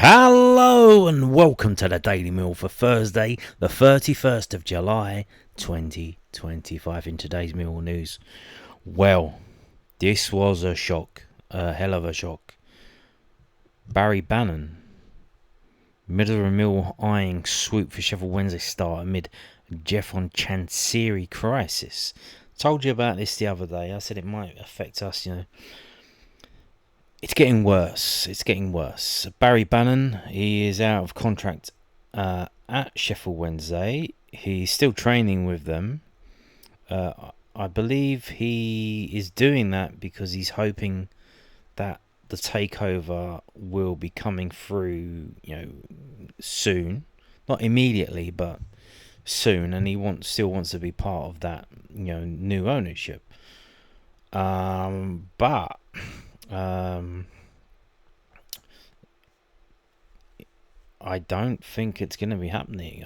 Hello and welcome to the Daily Meal for Thursday, the 31st of July 2025. In today's Meal News, well, this was a shock, a hell of a shock. Barry Bannan, Middlesbrough Mill eyeing swoop for Sheffield Wednesday start amid Jeffon Chansiri crisis. Told you about this the other day. I said it might affect us, It's getting worse. Barry Bannan, he is out of contract at Sheffield Wednesday. He's still training with them. I believe he is doing that because he's hoping that the takeover will be coming through, soon. Not immediately, but soon. And he still wants to be part of that, new ownership. But I don't think it's going to be happening.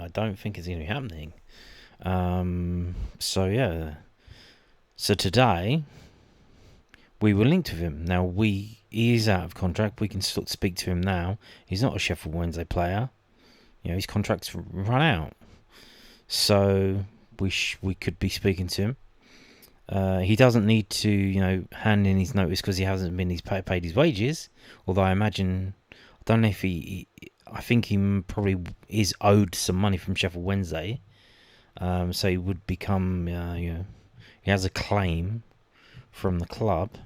So today we were linked with him. Now he is out of contract. We can still speak to him now. He's not a Sheffield Wednesday player. His contract's run out. So we could be speaking to him. He doesn't need to, hand in his notice because he hasn't been paid his wages. Although I don't know if I think he probably is owed some money from Sheffield Wednesday. So he would become, he has a claim from the club.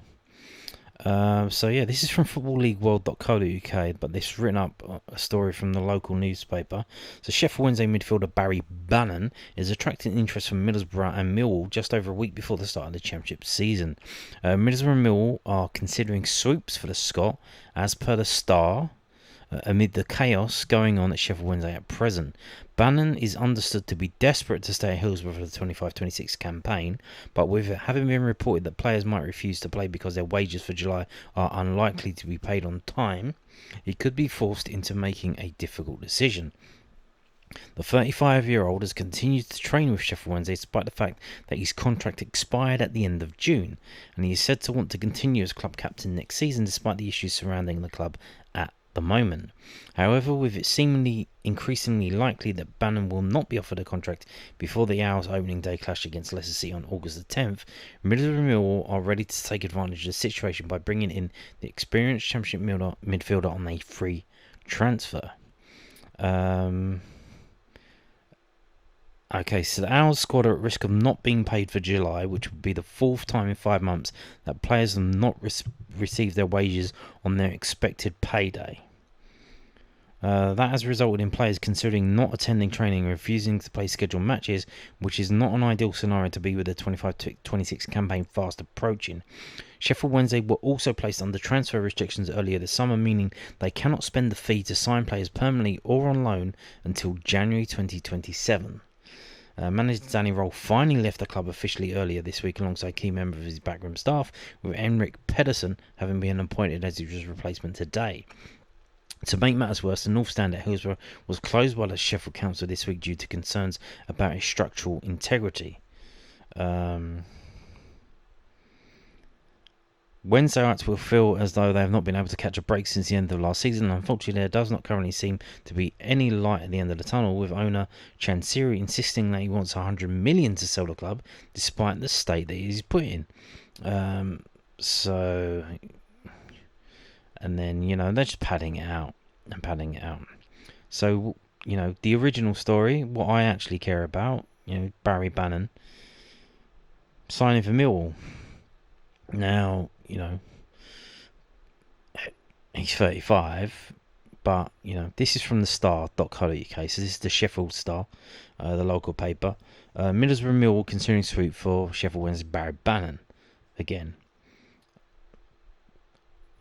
This is from footballleagueworld.co.uk, but this is written up a story from the local newspaper. So Sheffield Wednesday midfielder Barry Bannan is attracting interest from Middlesbrough and Millwall just over a week before the start of the Championship season. Middlesbrough and Millwall are considering swoops for the Scot, as per the Star, amid the chaos going on at Sheffield Wednesday at present. Bannan is understood to be desperate to stay at Hillsborough for the 25-26 campaign, but with it having been reported that players might refuse to play because their wages for July are unlikely to be paid on time, he could be forced into making a difficult decision. The 35-year-old has continued to train with Sheffield Wednesday despite the fact that his contract expired at the end of June, and he is said to want to continue as club captain next season despite the issues surrounding the club at the moment. However, with it seemingly increasingly likely that Bannan will not be offered a contract before the Owls' opening day clash against Leicester City on August the 10th, Middlesbrough and Millwall are ready to take advantage of the situation by bringing in the experienced Championship midfielder on a free transfer. Okay, so the Owls squad are at risk of not being paid for July, which would be the fourth time in 5 months that players have not received their wages on their expected payday. That has resulted in players considering not attending training and refusing to play scheduled matches, which is not an ideal scenario to be with the 25-26 campaign fast approaching. Sheffield Wednesday were also placed under transfer restrictions earlier this summer, meaning they cannot spend the fee to sign players permanently or on loan until January 2027. Manager Danny Roll finally left the club officially earlier this week alongside key members of his backroom staff, with Henrik Pedersen having been appointed as his replacement today. To make matters worse, the North Stand at Hillsborough was closed by the Sheffield Council this week due to concerns about its structural integrity. Wednesdayites will feel as though they have not been able to catch a break since the end of last season, and unfortunately there does not currently seem to be any light at the end of the tunnel, with owner Chansiri insisting that he wants $100 million to sell the club despite the state that he is put in. And then, they're just padding it out. So, the original story, what I actually care about, Barry Bannan signing for Millwall. Now, he's 35, but, this is from the Star.co.uk, so this is the Sheffield Star, the local paper. Middlesbrough Millwall considering swoop for Sheffield Wednesday Barry Bannan again.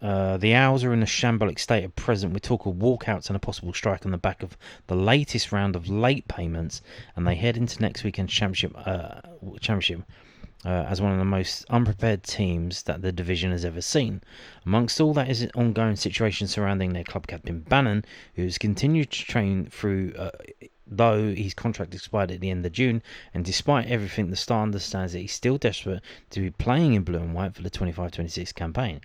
The Owls are in a shambolic state at present, with talk of walkouts and a possible strike on the back of the latest round of late payments, and they head into next weekend's championship as one of the most unprepared teams that the division has ever seen. Amongst all that is an ongoing situation surrounding their club captain Bannan, who has continued to train through, though his contract expired at the end of June, and despite everything, the Star understands that he's still desperate to be playing in blue and white for the 25-26 campaign.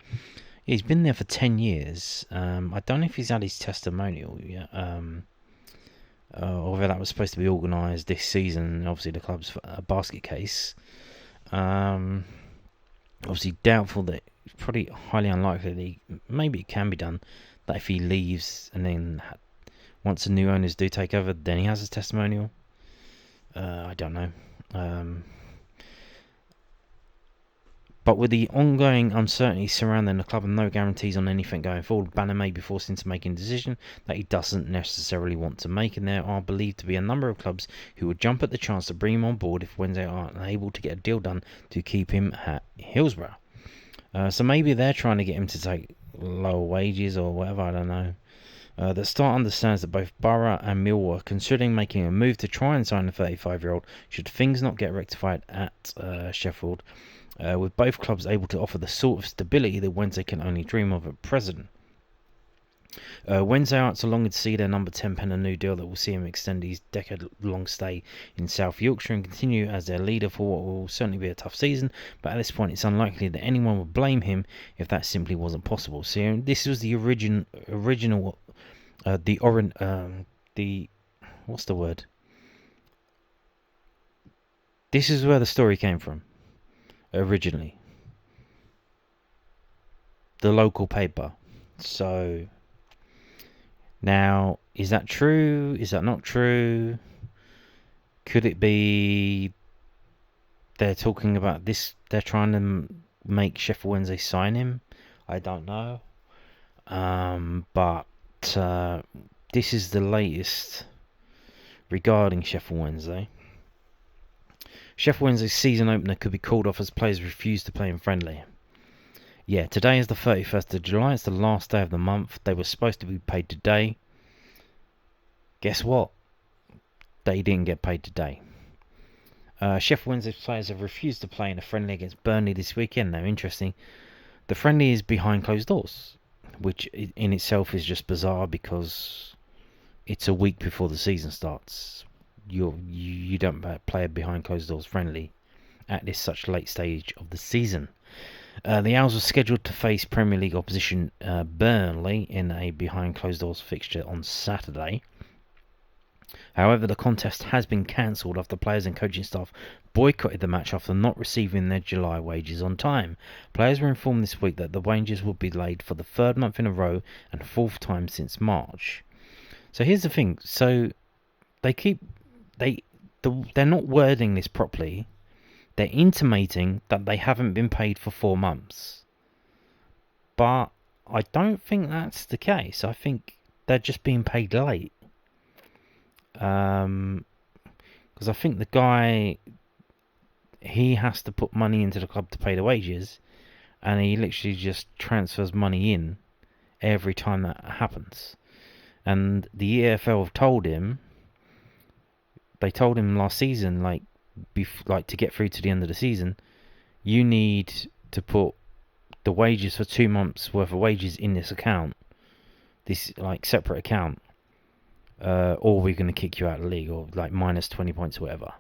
He's been there for 10 years. I don't know if he's had his testimonial yet. Although that was supposed to be organised this season. Obviously, the club's a basket case. Obviously, doubtful that it's probably highly unlikely that maybe it can be done. That if he leaves and then once the new owners do take over, then he has his testimonial. I don't know. But with the ongoing uncertainty surrounding the club and no guarantees on anything going forward, Bannan may be forced into making a decision that he doesn't necessarily want to make, and there are believed to be a number of clubs who would jump at the chance to bring him on board if Wednesday aren't able to get a deal done to keep him at Hillsborough. So maybe they're trying to get him to take lower wages or whatever, I don't know. The Star understands that both Borough and Millwall are considering making a move to try and sign the 35-year-old should things not get rectified at Sheffield, with both clubs able to offer the sort of stability that Wednesday can only dream of at present. Wednesday aren't so longing to see their number 10 pen a new deal that will see him extend his decade-long stay in South Yorkshire and continue as their leader for what will certainly be a tough season, but at this point it's unlikely that anyone would blame him if that simply wasn't possible. So this was the original what's the word? This is where the story came from. Originally, the local paper. So now, is that true? Is that not true? Could it be they're talking about this? They're trying to make Sheffield Wednesday sign him. I don't know. But this is the latest regarding Sheffield Wednesday. Sheffield Wednesday's season opener could be called off as players refuse to play in friendly. Yeah, today is the 31st of July. It's the last day of the month. They were supposed to be paid today. Guess what? They didn't get paid today. Sheffield Wednesday's players have refused to play in a friendly against Burnley this weekend. Now, interesting. The friendly is behind closed doors, which in itself is just bizarre because it's a week before the season starts. You don't play a behind closed doors friendly at this such late stage of the season. The Owls were scheduled to face Premier League opposition Burnley in a behind closed doors fixture on Saturday. However, the contest has been cancelled after players and coaching staff boycotted the match after not receiving their July wages on time. Players were informed this week that the wages would be delayed for the third month in a row and fourth time since March. So here's the thing. So they're not wording this properly. They're intimating that they haven't been paid for 4 months. But I don't think that's the case. I think they're just being paid late. Because I think the guy, he has to put money into the club to pay the wages, and he literally just transfers money in every time that happens. And the EFL have told him, they told him last season, like to get through to the end of the season, you need to put the wages for 2 months worth of wages in this account, this like separate account, or we're going to kick you out of the league, or like minus 20 points or whatever,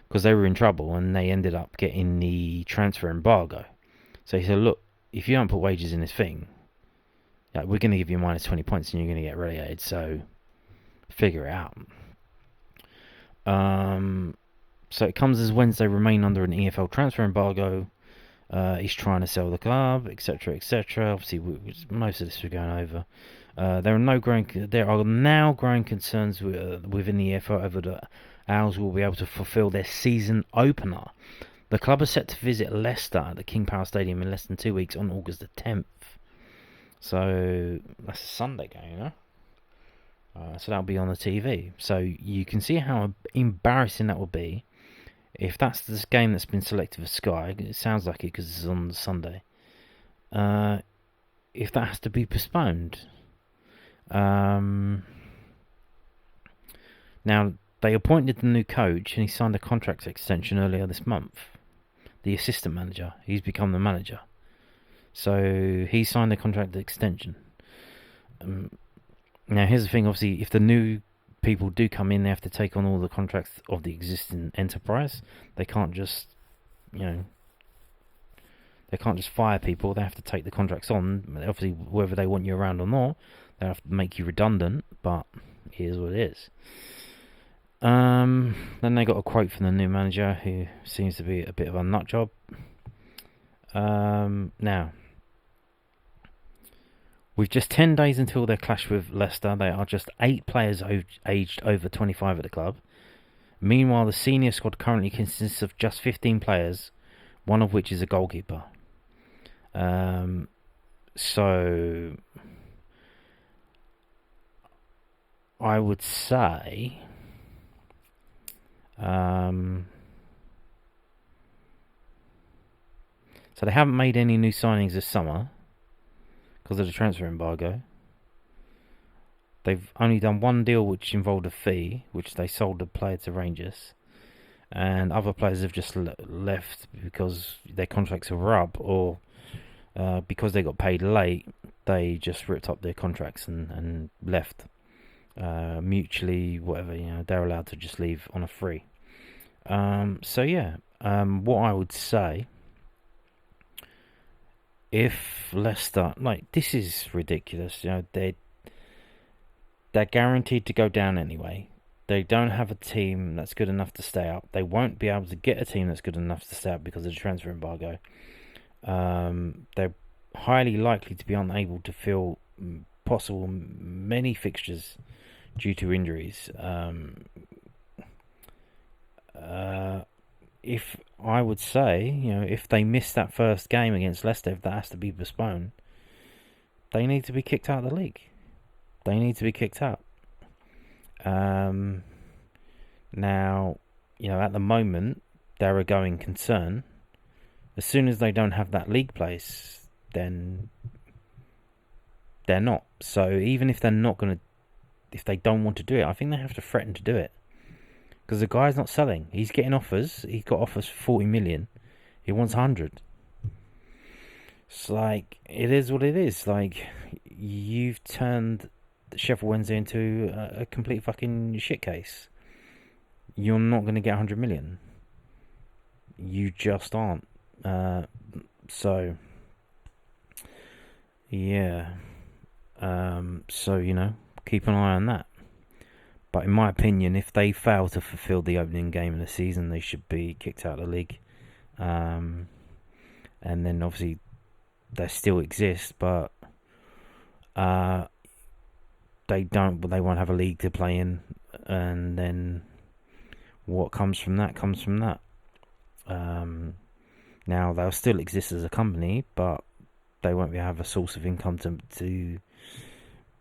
because they were in trouble and they ended up getting the transfer embargo. So he said, look, if you don't put wages in this thing, like, we're going to give you minus 20 points and you're going to get relegated, so figure it out. So it comes as Wednesday remain under an EFL transfer embargo. He's trying to sell the club, etc., etc. Obviously, most of this we're going over. There are now growing concerns within the EFL over the Owls will be able to fulfil their season opener. The club is set to visit Leicester at the King Power Stadium in less than 2 weeks on August the 10th. So that's a Sunday game, you know. So that'll be on the TV. So you can see how embarrassing that will be if that's this game that's been selected for Sky. It sounds like it because it's on Sunday. If that has to be postponed. Now, they appointed the new coach and he signed a contract extension earlier this month. The assistant manager. He's become the manager. So he signed a contract extension. Now, here's the thing. Obviously, if the new people do come in, they have to take on all the contracts of the existing enterprise. They can't just, they They can't just fire people. They have to take the contracts on. Obviously, whether they want you around or not, they have to make you redundant. But it is what it is. Then they got a quote from the new manager, who seems to be a bit of a nut job. Now, with just 10 days until their clash with Leicester, there are just 8 players aged over 25 at the club. Meanwhile, the senior squad currently consists of just 15 players, one of which is a goalkeeper. So I would say so they haven't made any new signings this summer because of the transfer embargo. They've only done one deal which involved a fee, which they sold the player to Rangers, and other players have just left because their contracts were up, or because they got paid late, they just ripped up their contracts and left mutually. Whatever, they're allowed to just leave on a free. So yeah, what I would say, if Leicester, this is ridiculous, they're guaranteed to go down anyway. They don't have a team that's good enough to stay up. They won't be able to get a team that's good enough to stay up because of the transfer embargo. They're highly likely to be unable to fill possible many fixtures due to injuries. If I would say, if they miss that first game against Leicester, if that has to be postponed, they need to be kicked out of the league. They need to be kicked out. Now, at the moment, they're a going concern. As soon as they don't have that league place, then they're not. So even if they're not going to, if they don't want to do it, I think they have to threaten to do it. Because the guy's not selling. He's getting offers. He's got offers for 40 million. He wants 100. It's it is what it is. You've turned Sheffield Wednesday into a complete fucking shit case. You're not going to get 100 million. You just aren't. So yeah. So keep an eye on that. But in my opinion, if they fail to fulfil the opening game of the season, they should be kicked out of the league. And then obviously they still exist, but they won't have a league to play in, and then what comes from that comes from that. Now they'll still exist as a company, but they won't have a source of income to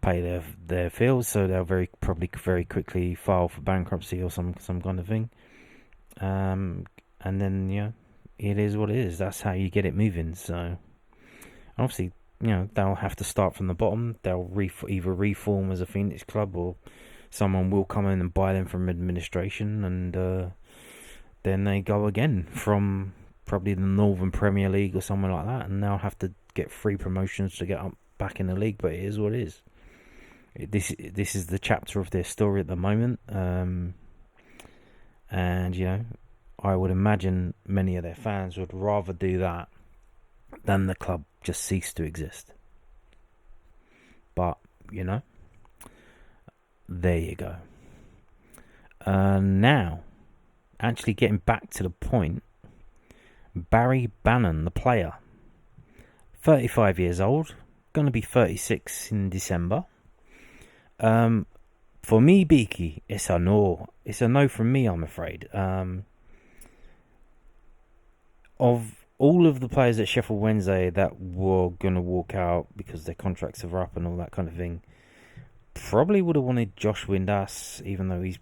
pay their fees, so they'll probably very quickly file for bankruptcy or some kind of thing. And then it is what it is. That's how you get it moving. So obviously, they'll have to start from the bottom. They'll either reform as a Phoenix club, or someone will come in and buy them from administration, and then they go again from probably the Northern Premier League or somewhere like that, and they'll have to get free promotions to get up back in the league. But it is what it is. This is the chapter of their story at the moment, and I would imagine many of their fans would rather do that than the club just cease to exist. But there you go. Now, actually getting back to the point, Barry Bannan, the player, 35 years old, going to be 36 in December. For me, Beaky, it's a no. It's a no from me, I'm afraid. Of all of the players at Sheffield Wednesday that were going to walk out because their contracts are up and all that kind of thing, probably would have wanted Josh Windass, even though he's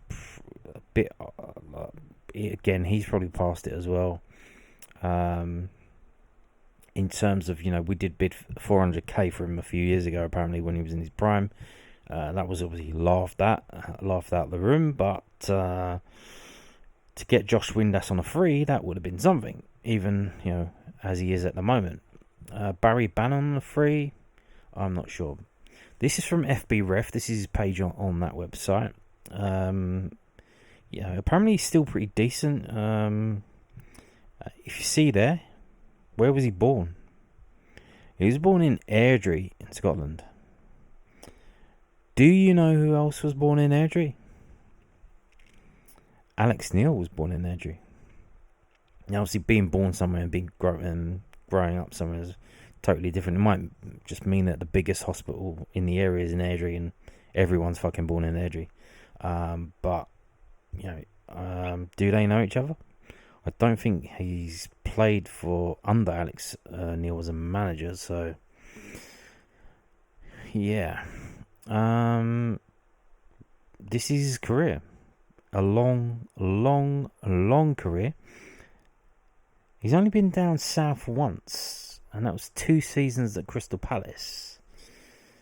a bit... again, he's probably past it as well. In terms of, we did bid 400k for him a few years ago, apparently, when he was in his prime. That was obviously laughed out the room, but to get Josh Windass on a free, that would have been something, even, as he is at the moment. Barry Bannan on a free, I'm not sure. This is from FB Ref. This is his page on that website. Apparently he's still pretty decent. If you see there, where was he born? He was born in Airdrie in Scotland. Do you know who else was born in Airdrie? Alex Neil was born in Airdrie. Now, obviously, being born somewhere and growing up somewhere is totally different. It might just mean that the biggest hospital in the area is in Airdrie and everyone's fucking born in Airdrie. But, do they know each other? I don't think he's played for under Alex Neil as a manager, so yeah. This is his career. A long career. He's only been down south once, and that was 2 seasons at Crystal Palace.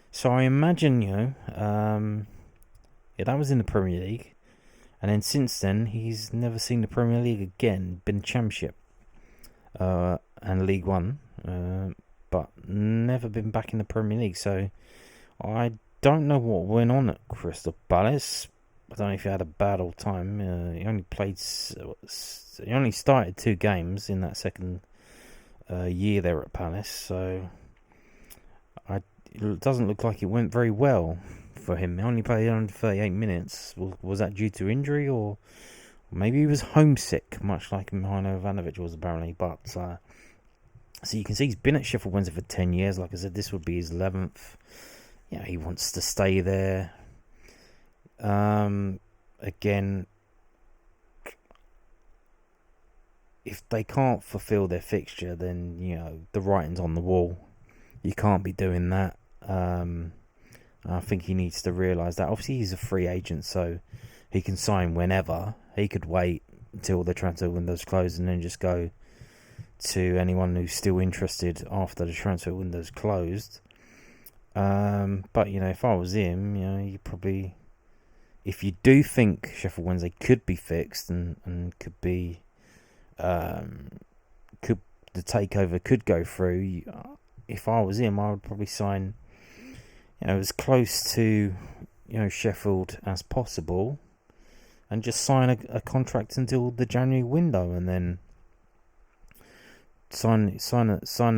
So I imagine, that was in the Premier League. And then since then, he's never seen the Premier League again. Been Championship and League One, but never been back in the Premier League. So I don't know what went on at Crystal Palace. I don't know if he had a bad old time. He only started 2 games in that second year there at Palace. So it doesn't look like it went very well for him. He only played 138 minutes. Was that due to injury, or maybe he was homesick, much like Mihajlo Ivanovic was apparently? But so you can see he's been at Sheffield Wednesday for 10 years. Like I said, this would be his 11th. He wants to stay there. Again, if they can't fulfill their fixture, then the writing's on the wall. You can't be doing that. I think he needs to realise that. Obviously, he's a free agent, so he can sign whenever. He could wait until the transfer window's closed and then just go to anyone who's still interested after the transfer window's closed. But, if I was him, you probably... If you do think Sheffield Wednesday could be fixed and could be... the takeover could go through, if I was him, I would probably sign... as close to Sheffield as possible, and just sign a contract until the January window, and then sign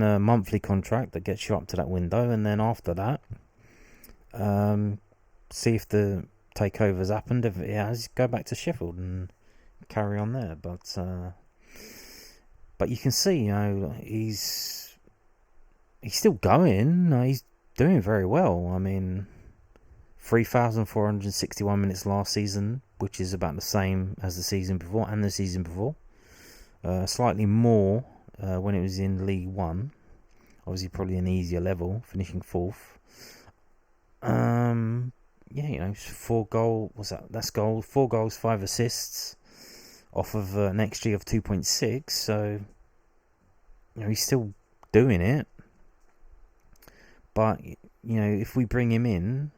a monthly contract that gets you up to that window, and then after that, see if the takeover's happened. If it has, go back to Sheffield and carry on there. But you can see, he's still going. He's doing very well. I mean, 3,461 minutes last season, which is about the same as the season before and the season before. Slightly more when it was in League One. Obviously, probably an easier level, finishing 4th. 4 goals. What's that? That's goal. 4 goals, 5 assists, off of an XG of 2.6. So, he's still doing it. But, if we bring him in,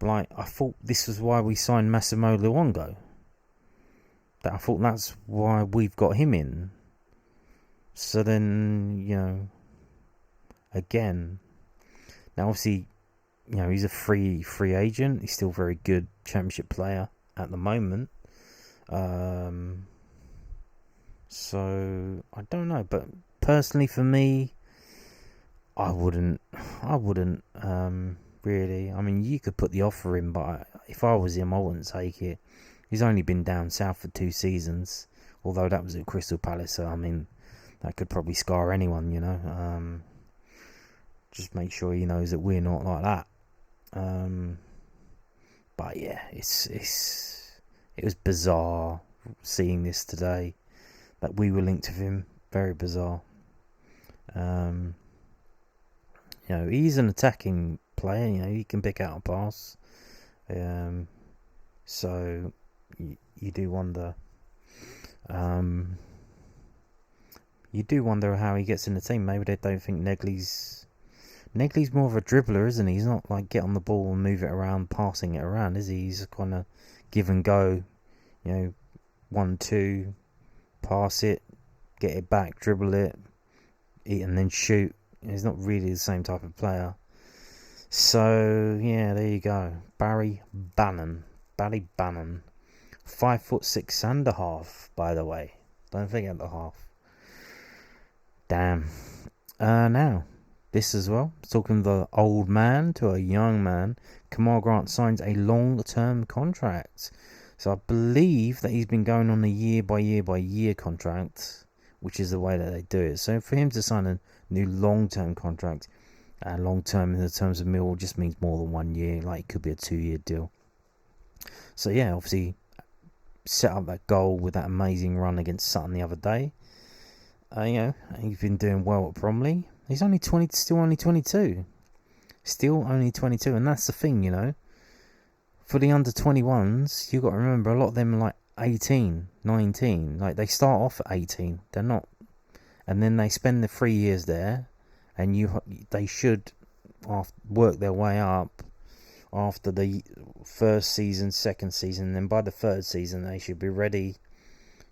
I thought this was why we signed Massimo Luongo. I thought that's why we've got him in. So then, again, now obviously, he's a free agent. He's still a very good Championship player at the moment. So I don't know, but personally for me, I wouldn't really. I mean, you could put the offer in, but if I was him, I wouldn't take it. He's only been down south for 2 seasons, although that was at Crystal Palace. So I mean, that could probably scar anyone, Just make sure he knows that we're not like that. But yeah, it was bizarre seeing this today, that we were linked with him. Very bizarre. He's an attacking player. He can pick out a pass. So you do wonder. You do wonder how he gets in the team. Maybe they don't think Negley's more of a dribbler, isn't he? He's not like get on the ball and move it around, passing it around, is he? He's kind of give and go. 1-2, pass it, get it back, dribble it, and then shoot. He's not really the same type of player. So yeah, there you go. Barry Bannan. 5'6" and a half, by the way. Don't forget the half. Damn. Now, this as well. Talking the old man to a young man. Kamarl Grant signs a long-term contract. So I believe that he's been going on a year-by-year contract, which is the way that they do it. So for him to sign a new long-term contract, long-term in the terms of Millwall just means more than 1 year. Like it could be a 2-year deal. So yeah, obviously set up that goal with that amazing run against Sutton the other day. He's been doing well at Bromley. He's only 20, still only 22. Still only 22, and that's the thing, For the under 21s, you've got to remember a lot of them are like 18, 19. Like they start off at 18. They're not, and then they spend the 3 years there, and they should work their way up after the first season, second season. Then by the third season, they should be ready,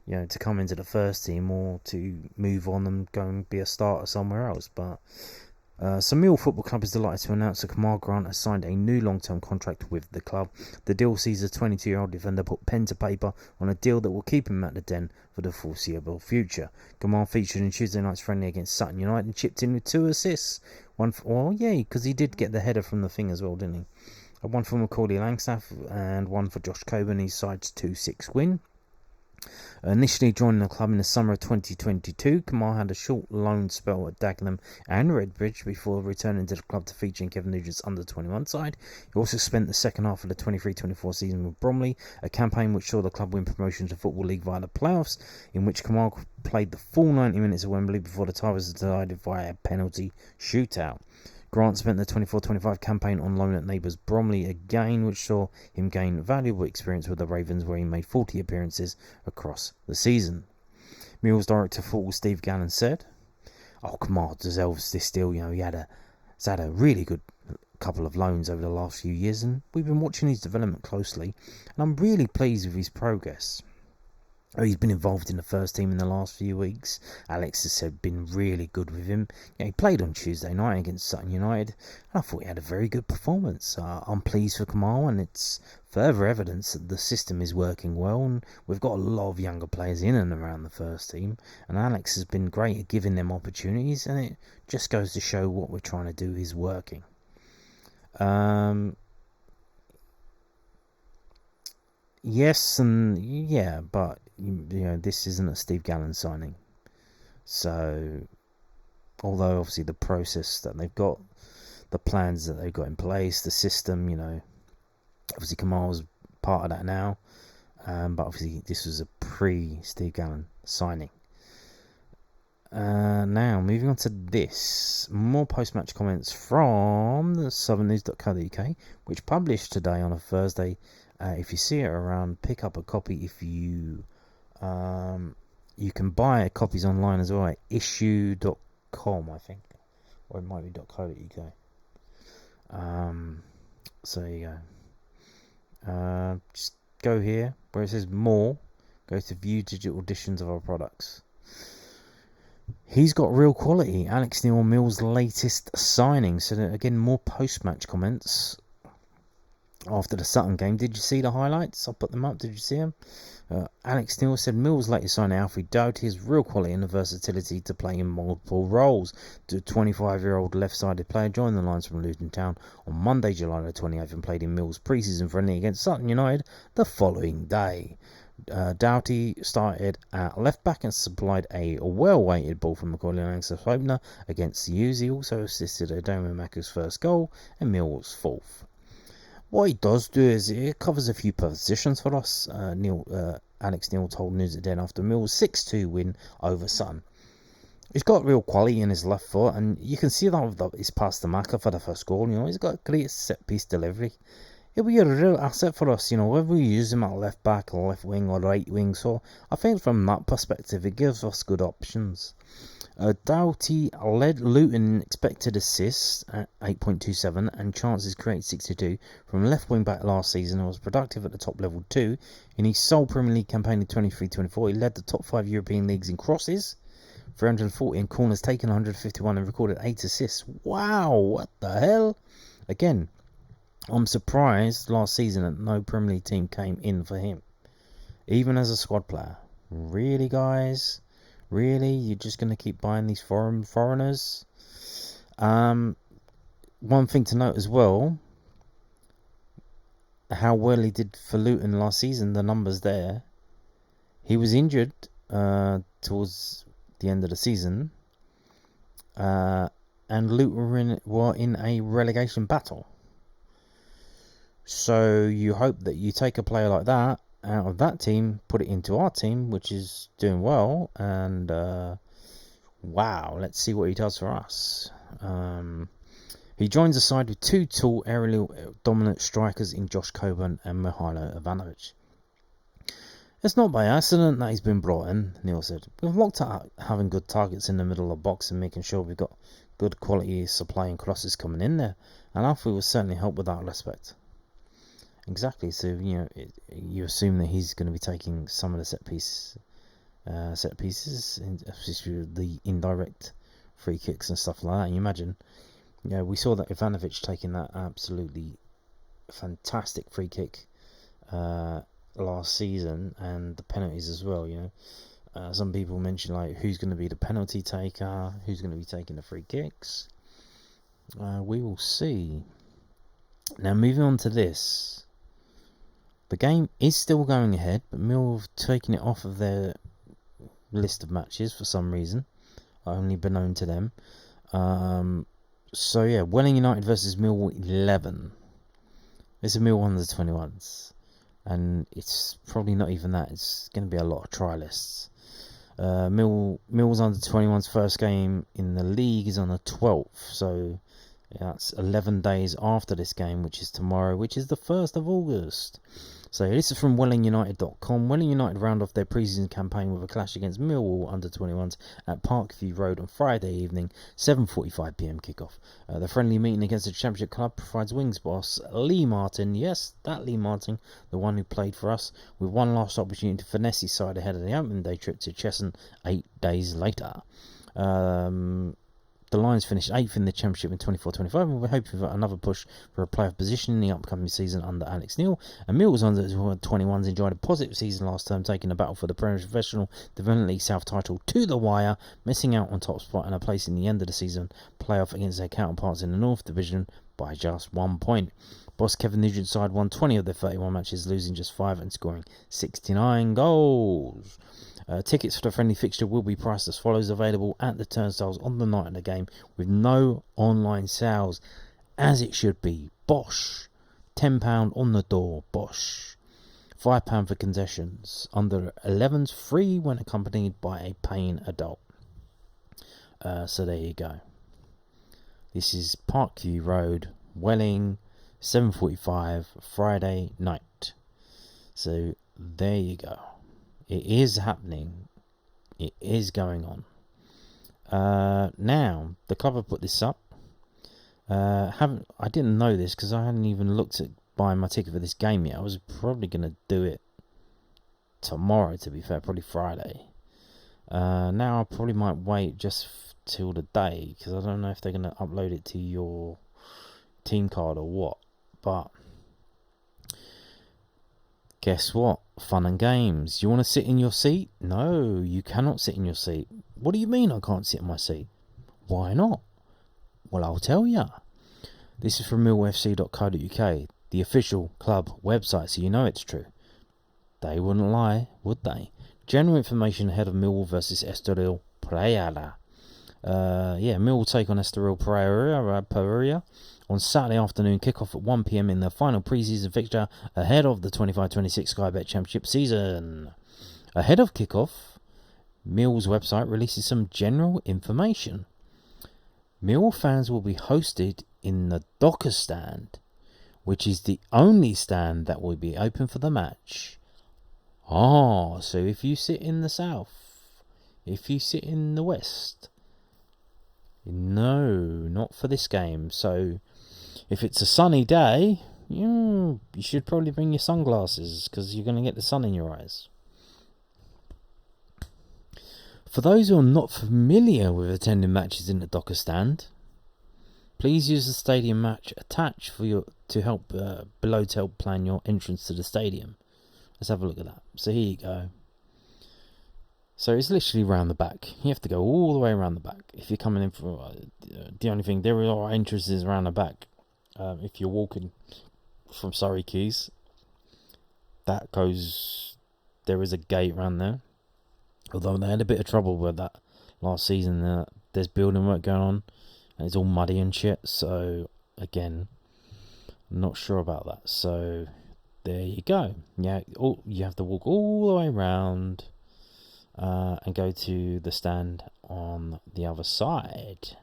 to come into the first team or to move on and go and be a starter somewhere else. But Millwall Football Club is delighted to announce that Kamarl Grant has signed a new long-term contract with the club. The deal sees the 22-year-old defender put pen to paper on a deal that will keep him at the Den for the foreseeable future. Kamarl featured in Tuesday night's friendly against Sutton United and chipped in with 2 assists. Because he did get the header from the thing as well, didn't he? One for Macaulay Langstaff and one for Josh Coburn, his side's 2-6 win. Initially joining the club in the summer of 2022, Kamarl had a short loan spell at Dagenham and Redbridge before returning to the club to feature in Kevin Nugent's under-21 side. He also spent the second half of the 23-24 season with Bromley, a campaign which saw the club win promotion to Football League via the playoffs, in which Kamarl played the full 90 minutes at Wembley before the tie was decided via a penalty shootout. Grant spent the 24-25 campaign on loan at neighbours Bromley again, which saw him gain valuable experience with the Ravens, where he made 40 appearances across the season. Millwall's director of football Steve Gallen said, Kamarl deserves this deal. He's had a really good couple of loans over the last few years, and we've been watching his development closely, and I'm really pleased with his progress. He's been involved in the first team in the last few weeks. Alex has said been really good with him. He played on Tuesday night against Sutton United, and I thought he had a very good performance. I'm pleased for Kamarl, and it's further evidence that the system is working well, and we've got a lot of younger players in and around the first team, and Alex has been great at giving them opportunities, and it just goes to show what we're trying to do is working. Yes and yeah, but this isn't a Steve Gallen signing. So, although obviously the process that they've got, the plans that they've got in place, the system, obviously Kamarl's part of that now. But obviously this was a pre-Steve Gallen signing. Now, moving on to this. More post-match comments from the southernnews.co.uk, which published today on a Thursday. If you see it around, pick up a copy. If you can buy copies online as well at issue.com, I think, or it might be .co.uk. So there you go. Just go here where it says more. Go to view digital editions of our products. He's got real quality. Alex Neil-Mill's latest signing. So again, more post-match comments after the Sutton game. Did you see the highlights? I'll put them up. Did you see them? Alex Neil said Mill's latest signing, Alfie, Doughtys, has real quality and the versatility to play in multiple roles. The 25-year-old left-sided player joined the lines from Luton Town on Monday, July the 28th, and played in Mill's pre-season friendly against Sutton United the following day. Doughtys started at left back and supplied a well-weighted ball from Macaulay Langstaff's opener against the U's. He also assisted Adama Maka's first goal and Millwall's fourth. What he does do is it covers a few positions for us. Alex Neil told News at Den after Millwall's 6-2 win over Sutton. He's got real quality in his left foot, and you can see that with his pass to Maka for the first goal. He's got a great set-piece delivery. He'll be a real asset for us, whether we use him at left back or left wing or right wing. So I think from that perspective, it gives us good options. Doughtys led Luton in expected assists at 8.27 and chances created 62 from left wing back last season and was productive at the top level too. In his sole Premier League campaign in 23-24, he led the top 5 European leagues in crosses, 340 in corners taken, 151 and recorded 8 assists. Wow, what the hell? Again, I'm surprised last season that no Premier League team came in for him, even as a squad player. Really, guys? Really? You're just going to keep buying these foreigners? One thing to note as well, how well he did for Luton last season, the numbers there. He was injured towards the end of the season, and Luton were in a relegation battle. So you hope that you take a player like that out of that team, put it into our team, which is doing well, and wow, let's see what he does for us. He joins the side with two tall, aerial dominant strikers in Josh Coburn and Mihailo Ivanovic. It's not by accident that he's been brought in, Neil said. We've looked at having good targets in the middle of the box and making sure we've got good quality supplying crosses coming in there, and Alfie will certainly help with that respect. Exactly, so you assume that he's going to be taking some of the set pieces, especially the indirect free kicks and stuff like that. You imagine, we saw that Ivanovic taking that absolutely fantastic free kick last season, and the penalties as well. Some people mention who's going to be the penalty taker, who's going to be taking the free kicks. We will see. Now moving on to this. The game is still going ahead, but Mill have taken it off of their list of matches for some reason. Only been known to them. Welling United versus Millwall 11. It's a Millwall under 21s. And it's probably not even that. It's going to be a lot of trialists. Millwall's under 21s first game in the league is on the 12th. So that's 11 days after this game, which is tomorrow, which is the 1st of August. So this is from WellingUnited.com. Welling United round off their pre-season campaign with a clash against Millwall under 21s at Parkview Road on Friday evening, 7:45pm kickoff. The friendly meeting against the Championship club provides Wings boss Lee Martin, yes, that Lee Martin, the one who played for us, with one last opportunity to finesse his side ahead of the opening day trip to Cheshunt 8 days later. The Lions finished 8th in the Championship in 24-25, and we're hoping for another push for a playoff position in the upcoming season under Alex Neil. And Millwall's under 21s enjoyed a positive season last term, taking the battle for the Professional Development League South title to the wire, missing out on top spot and a place in the end of the season playoff against their counterparts in the North Division by just 1 point. Boss Kevin Nugent's side won 20 of their 31 matches, losing just 5 and scoring 69 goals. Tickets for the friendly fixture will be priced as follows, available at the turnstiles on the night of the game with no online sales, as it should be. Bosh. £10 on the door. Bosh. £5 for concessions. Under 11s free when accompanied by a paying adult. So there you go. This is Parkview Road, Welling, 7:45 Friday night. So there you go. It is happening. It is going on. Now the club have put this up. I didn't know this because I hadn't even looked at buying my ticket for this game yet. I was probably going to do it tomorrow, to be fair, probably Friday. Now I probably might wait just till the day because I don't know if they're going to upload it to your team card or what. But guess what? Fun and games. You want to sit in your seat? No, you cannot sit in your seat. What do you mean I can't sit in my seat? Why not? Well, I'll tell you. This is from millwallfc.co.uk, the official club website, so you know it's true. They wouldn't lie, would they? General information ahead of Millwall versus Estoril Praia. Millwall take on Estoril Praia on Saturday afternoon, kick-off at 1pm in the final pre-season fixture ahead of the 25-26 Sky Bet Championship season. Ahead of kick-off, Millwall's website releases some general information. Millwall fans will be hosted in the Dockers stand, which is the only stand that will be open for the match. So if you sit in the south, if you sit in the west, no, not for this game. So if it's a sunny day, you should probably bring your sunglasses because you're going to get the sun in your eyes. For those who are not familiar with attending matches in the Dockers stand, please use the stadium match attached to help plan your entrance to the stadium. Let's have a look at that. So here you go. So it's literally round the back. You have to go all the way around the back. If you're coming in from the only thing, there are entrances around the back. If you're walking from Surrey Quays, that goes. There is a gate around there. Although they had a bit of trouble with that last season. There's building work going on, and it's all muddy and shit. So again, I'm not sure about that. So there you go. Yeah, you have to walk all the way around. And go to the stand on the other side.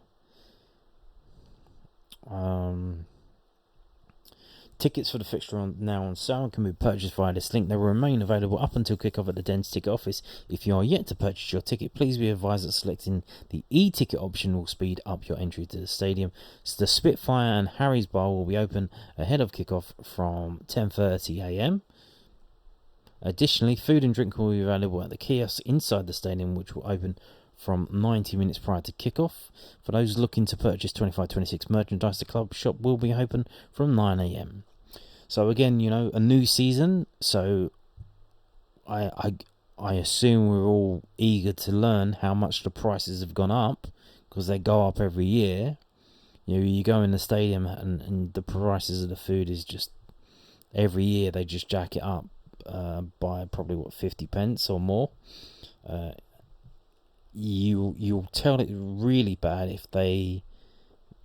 Tickets for the fixture are now on sale and can be purchased via this link. They will remain available up until kick-off at the Dens ticket office. If you are yet to purchase your ticket, please be advised that selecting the e-ticket option will speed up your entry to the stadium. So the Spitfire and Harry's Bar will be open ahead of kick-off from 10:30 a.m. Additionally, food and drink will be available at the kiosk inside the stadium, which will open from 90 minutes prior to kickoff. For those looking to purchase 25-26 merchandise, the club shop will be open from 9 a.m. So again, a new season. So I assume we're all eager to learn how much the prices have gone up, because they go up every year. You go in the stadium and the prices of the food is just every year they just jack it up. By probably 50 pence or more. You'll tell it really bad if they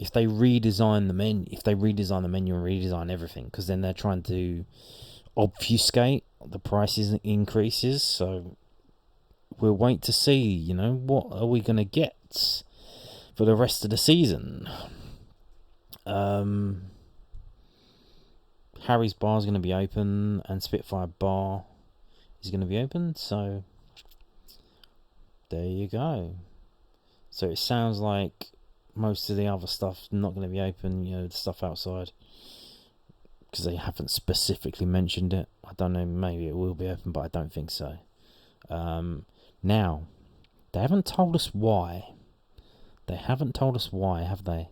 redesign the menu. If they redesign the menu and redesign everything, because then they're trying to obfuscate the prices increases. So we'll wait to see. What are we gonna get for the rest of the season? Harry's Bar is going to be open, and Spitfire Bar is going to be open. So there you go. So it sounds like most of the other stuff's not going to be open. The stuff outside, because they haven't specifically mentioned it. I don't know. Maybe it will be open, but I don't think so. Now, they haven't told us why. They haven't told us why, have they?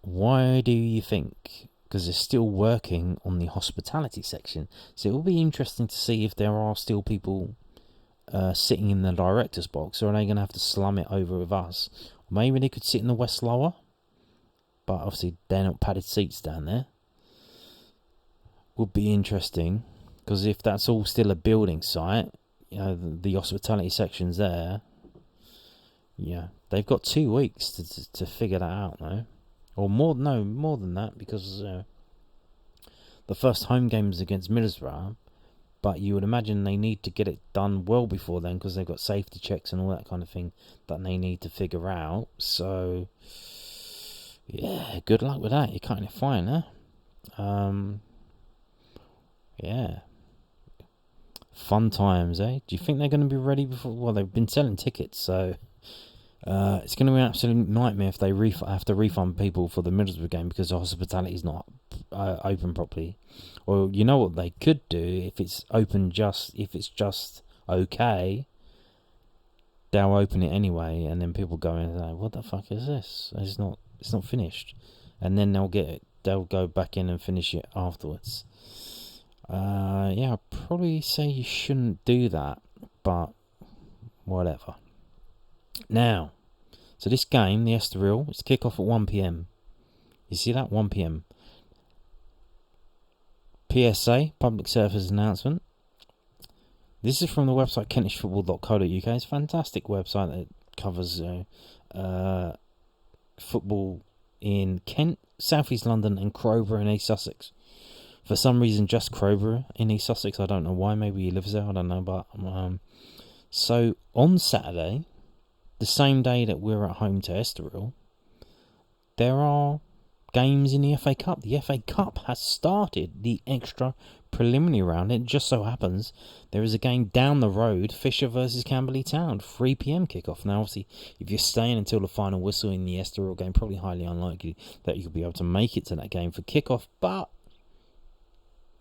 Why do you think? Because they're still working on the hospitality section. So it will be interesting to see if there are still people sitting in the director's box, or are they going to have to slum it over with us? Maybe they could sit in the West Lower, but obviously they're not padded seats down there. Would be interesting, because if that's all still a building site, the hospitality section's there. Yeah, they've got 2 weeks to figure that out, though. Or more than that, because the first home game is against Middlesbrough, but you would imagine they need to get it done well before then, because they've got safety checks and all that kind of thing that they need to figure out. So, yeah, good luck with that. You're cutting it fine, huh? Yeah. Fun times, eh? Do you think they're going to be ready before? Well, they've been selling tickets, so it's going to be an absolute nightmare if they have to refund people for the Middlesbrough game because the hospitality is not open properly. Or you know what they could do, if it's just okay, they'll open it anyway, and then people go in and say, "What the fuck is this? It's not finished," and then they'll go back in and finish it afterwards. Yeah, I'd probably say you shouldn't do that, but whatever. Now, so this game, the Estoril, it's kick-off at 1 p.m. You see that? 1 p.m. PSA, public service announcement. This is from the website kentishfootball.co.uk. It's a fantastic website that covers football in Kent, South East London and Crowborough in East Sussex. For some reason, just Crowborough in East Sussex. I don't know why. Maybe he lives there. I don't know. But so on Saturday, the same day that we're at home to Estoril, there are games in the FA Cup. The FA Cup has started the extra preliminary round. It just so happens there is a game down the road, Fisher versus Camberley Town, 3 p.m. kickoff. Now, obviously, if you're staying until the final whistle in the Estoril game, probably highly unlikely that you could be able to make it to that game for kickoff, but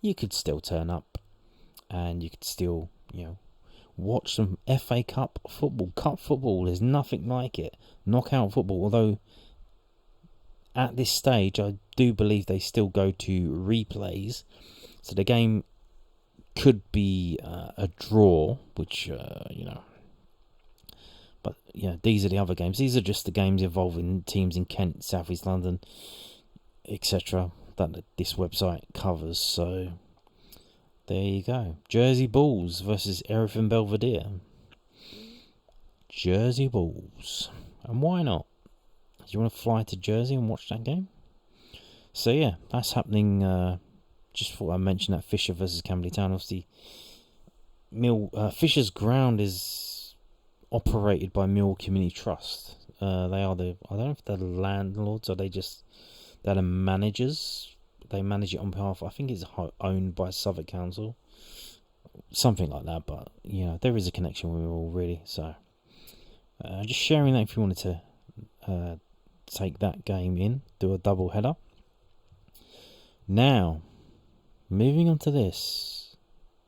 you could still turn up and you could still, watch some FA Cup football. Cup football, there's nothing like it. Knockout football, although at this stage I do believe they still go to replays. So the game could be a draw, which But yeah, these are the other games. These are just the games involving teams in Kent, South East London, etc. that this website covers. So there you go. Jersey Bulls versus Erithon Belvedere. Jersey Bulls. And why not? Do you want to fly to Jersey and watch that game? So yeah, that's happening. Just thought I'd mention that Fisher versus Camberley Town. Obviously, Fisher's ground is operated by Millwall Community Trust. They are I don't know if they're the landlords or they're the managers. They manage it on behalf. I think it's owned by Southwark Council, something like that. But there is a connection with Millwall, really. So just sharing that if you wanted to take that game in, do a double header. Now, moving on to this,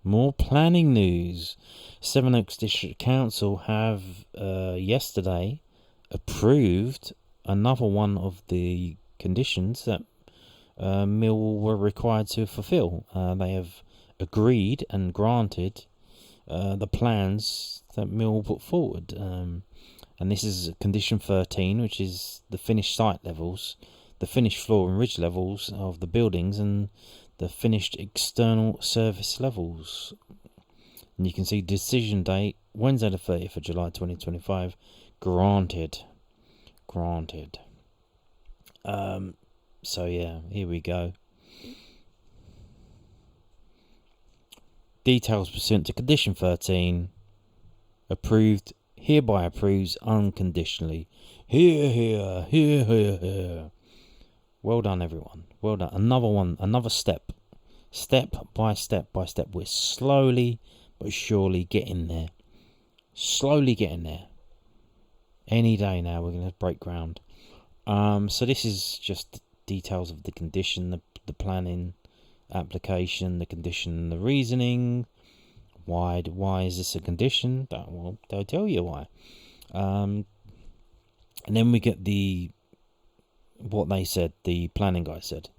more planning news. Sevenoaks District Council have yesterday approved another one of the conditions that Millwall were required to fulfil. They have agreed and granted the plans that Millwall put forward. And this is condition 13, which is the finished site levels, the finished floor and ridge levels of the buildings, and the finished external surface levels. And you can see decision date, Wednesday the 30th of July 2025, granted. So yeah, here we go. Details pursuant to condition 13, approved, hereby approves unconditionally. Here. Well done, everyone. Well done. Another one, another step. Step by step. We're slowly but surely getting there. Any day now we're going to break ground. So this is just details of the condition, the planning application, the condition and the reasoning. Why is this a condition? Well, they'll tell you why. And then we get what they said, the planning guy said.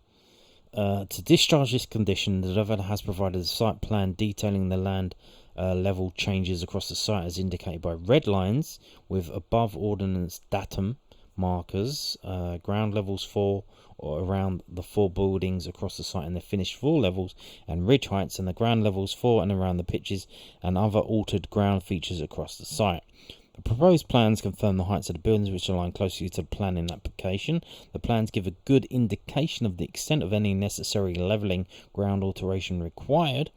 To discharge this condition, the developer has provided a site plan detailing the land level changes across the site as indicated by red lines with above ordnance datum markers, ground levels for or around the four buildings across the site and the finished floor levels and ridge heights, and the ground levels for and around the pitches and other altered ground features across the site. The proposed plans confirm the heights of the buildings which align closely to the planning application. The plans give a good indication of the extent of any necessary levelling ground alteration required.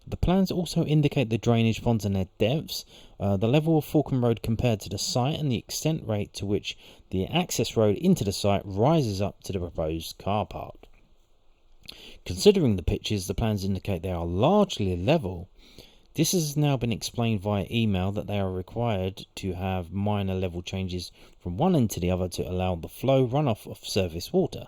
The plans also indicate the drainage ponds and their depths, the level of Falcon Road compared to the site, and the extent rate to which the access road into the site rises up to the proposed car park. Considering the pitches, the plans indicate they are largely level. This has now been explained via email that they are required to have minor level changes from one end to the other to allow the flow runoff of surface water.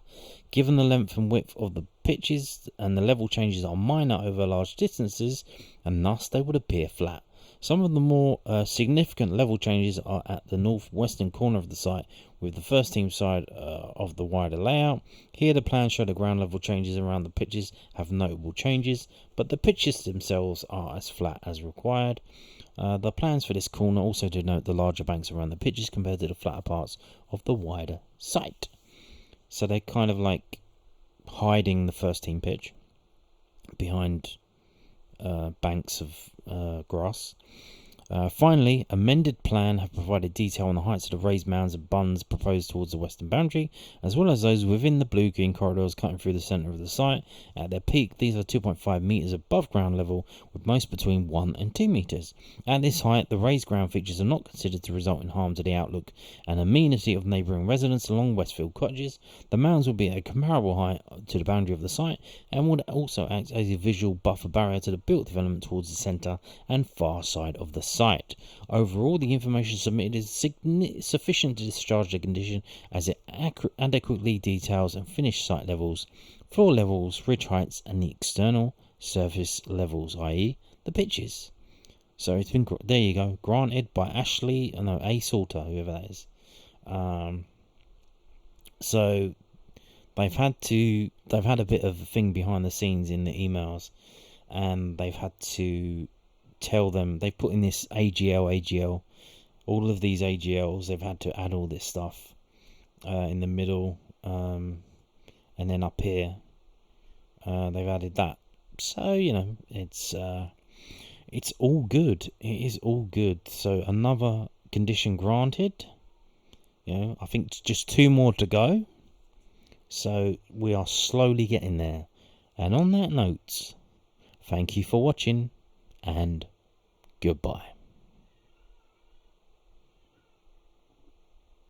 Given the length and width of the pitches and the level changes are minor over large distances, and thus they would appear flat. Some of the more significant level changes are at the northwestern corner of the site, with the first team side of the wider layout. Here the plans show the ground level changes around the pitches have notable changes, but the pitches themselves are as flat as required. The plans for this corner also denote the larger banks around the pitches compared to the flatter parts of the wider site. So they're kind of like hiding the first team pitch behind banks of grass. Finally, amended plan have provided detail on the heights of the raised mounds and bunds proposed towards the western boundary, as well as those within the blue-green corridors cutting through the centre of the site. At their peak, these are 2.5 metres above ground level, with most between 1 and 2 metres. At this height, the raised ground features are not considered to result in harm to the outlook and amenity of neighbouring residents along Westfield cottages. The mounds will be at a comparable height to the boundary of the site and would also act as a visual buffer barrier to the built development towards the centre and far side of the site. Overall, the information submitted is sufficient to discharge the condition as it adequately details and finished site levels, floor levels, ridge heights, and the external surface levels, i.e. the pitches. So it's been, there you go, granted by A. Salter, whoever that is. So they've had a bit of a thing behind the scenes in the emails. and they've had to tell them, they put in this AGL, all of these AGLs, they've had to add all this stuff in the middle, and then up here they've added that. So, it's all good. It is all good. So another condition granted. I think just 2 more to go. So we are slowly getting there. And on that note, thank you for watching, and goodbye.